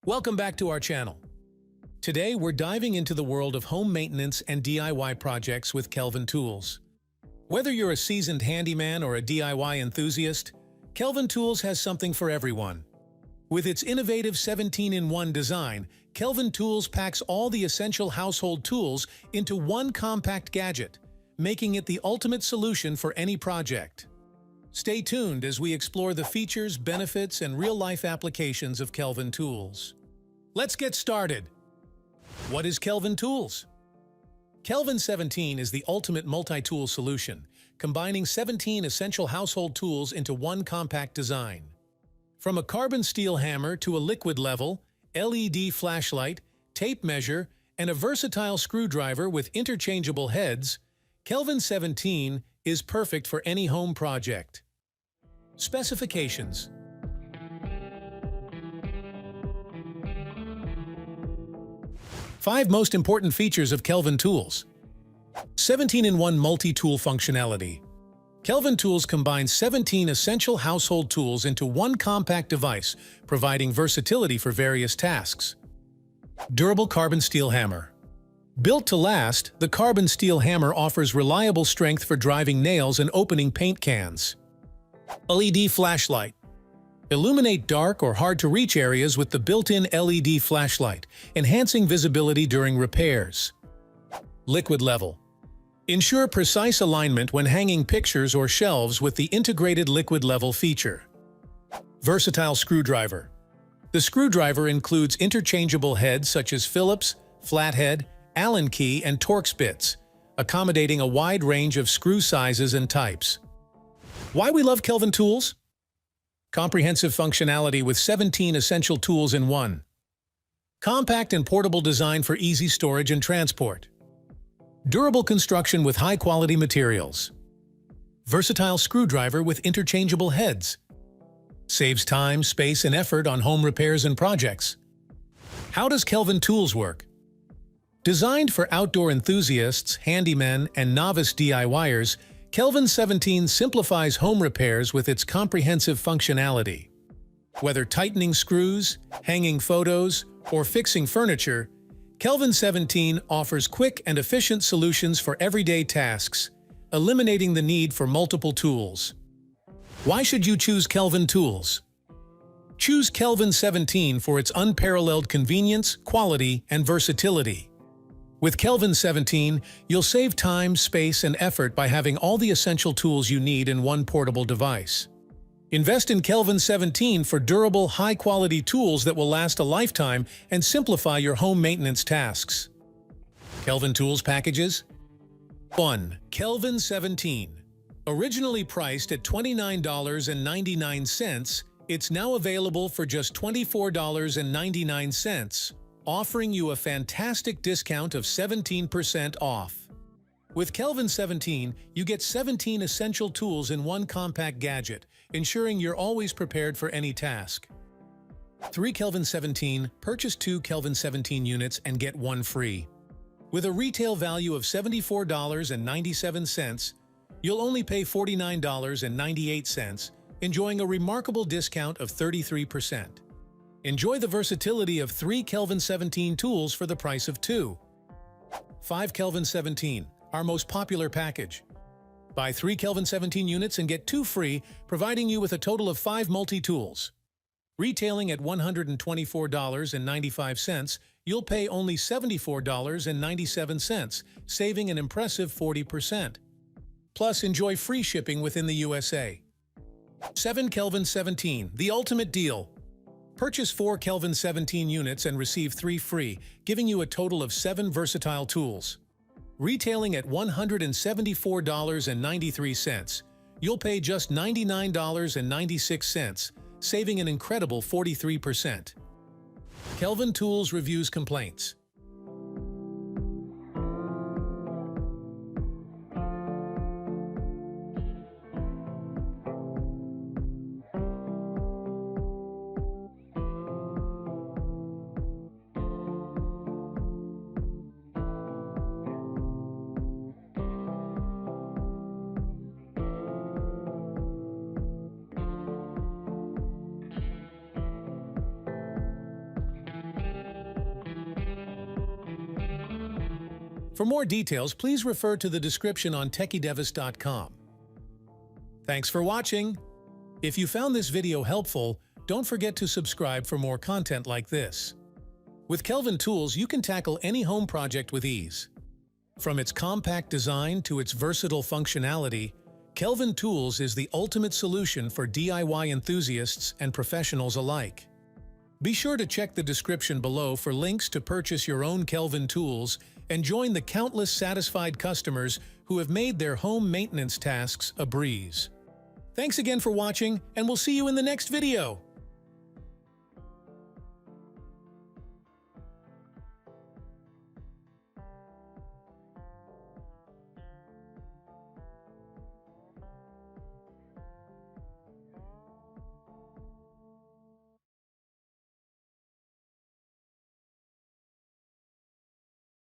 Welcome back to our channel. Today we're diving into the world of home maintenance and DIY projects with Kelvin Tools. Whether you're a seasoned handyman or a DIY enthusiast, Kelvin Tools has something for everyone. With its innovative 17-in-1 design, Kelvin Tools packs all the essential household tools into one compact gadget, making it the ultimate solution for any project. Stay tuned as we explore the features, benefits, and real-life applications of Kelvin Tools. Let's get started. What is Kelvin Tools? Kelvin 17 is the ultimate multi-tool solution, combining 17 essential household tools into one compact design. From a carbon steel hammer to a liquid level, LED flashlight, tape measure, and a versatile screwdriver with interchangeable heads, Kelvin 17 is perfect for any home project. Specifications. Five most important features of Kelvin Tools. 17-in-1 multi-tool functionality. Kelvin Tools combines 17 essential household tools into one compact device, providing versatility for various tasks. Durable carbon steel hammer. Built to last, the carbon steel hammer offers reliable strength for driving nails and opening paint cans. LED flashlight. Illuminate dark or hard-to-reach areas with the built-in LED flashlight, enhancing visibility during repairs. Liquid level. Ensure precise alignment when hanging pictures or shelves with the integrated liquid level feature. Versatile screwdriver. The screwdriver includes interchangeable heads such as Phillips, Flathead, Allen key, and Torx bits, accommodating a wide range of screw sizes and types. Why we love Kelvin Tools? Comprehensive functionality with 17 essential tools in one. Compact and portable design for easy storage and transport. Durable construction with high-quality materials. Versatile screwdriver with interchangeable heads. Saves time, space, and effort on home repairs and projects. How does Kelvin Tools work? Designed for outdoor enthusiasts, handymen, and novice DIYers, Kelvin 17 simplifies home repairs with its comprehensive functionality. Whether tightening screws, hanging photos, or fixing furniture, Kelvin 17 offers quick and efficient solutions for everyday tasks, eliminating the need for multiple tools. Why should you choose Kelvin Tools? Choose Kelvin 17 for its unparalleled convenience, quality, and versatility. With Kelvin 17, you'll save time, space, and effort by having all the essential tools you need in one portable device. Invest in Kelvin 17 for durable, high-quality tools that will last a lifetime and simplify your home maintenance tasks. Kelvin Tools packages. 1. Kelvin 17. Originally priced at $29.99, it's now available for just $24.99. Offering you a fantastic discount of 17% off. With Kelvin 17, you get 17 essential tools in one compact gadget, ensuring you're always prepared for any task. 3 Kelvin 17, purchase 2 Kelvin 17 units and get one free. With a retail value of $74.97, you'll only pay $49.98, enjoying a remarkable discount of 33%. Enjoy the versatility of 3 Kelvin 17 tools for the price of 2. 5 Kelvin 17, our most popular package. Buy 3 Kelvin 17 units and get 2 free, providing you with a total of 5 multi-tools. Retailing at $124.95, you'll pay only $74.97, saving an impressive 40%. Plus, enjoy free shipping within the USA. 7 Kelvin 17, the ultimate deal. Purchase 4 Kelvin 17 units and receive 3 free, giving you a total of 7 versatile tools. Retailing at $174.93, you'll pay just $99.96, saving an incredible 43%. Kelvin Tools reviews complaints. For more details, please refer to the description on techidevis.com. Thanks for watching! If you found this video helpful, don't forget to subscribe for more content like this. With Kelvin Tools, you can tackle any home project with ease. From its compact design to its versatile functionality, Kelvin Tools is the ultimate solution for DIY enthusiasts and professionals alike. Be sure to check the description below for links to purchase your own Kelvin Tools and join the countless satisfied customers who have made their home maintenance tasks a breeze. Thanks again for watching, and we'll see you in the next video!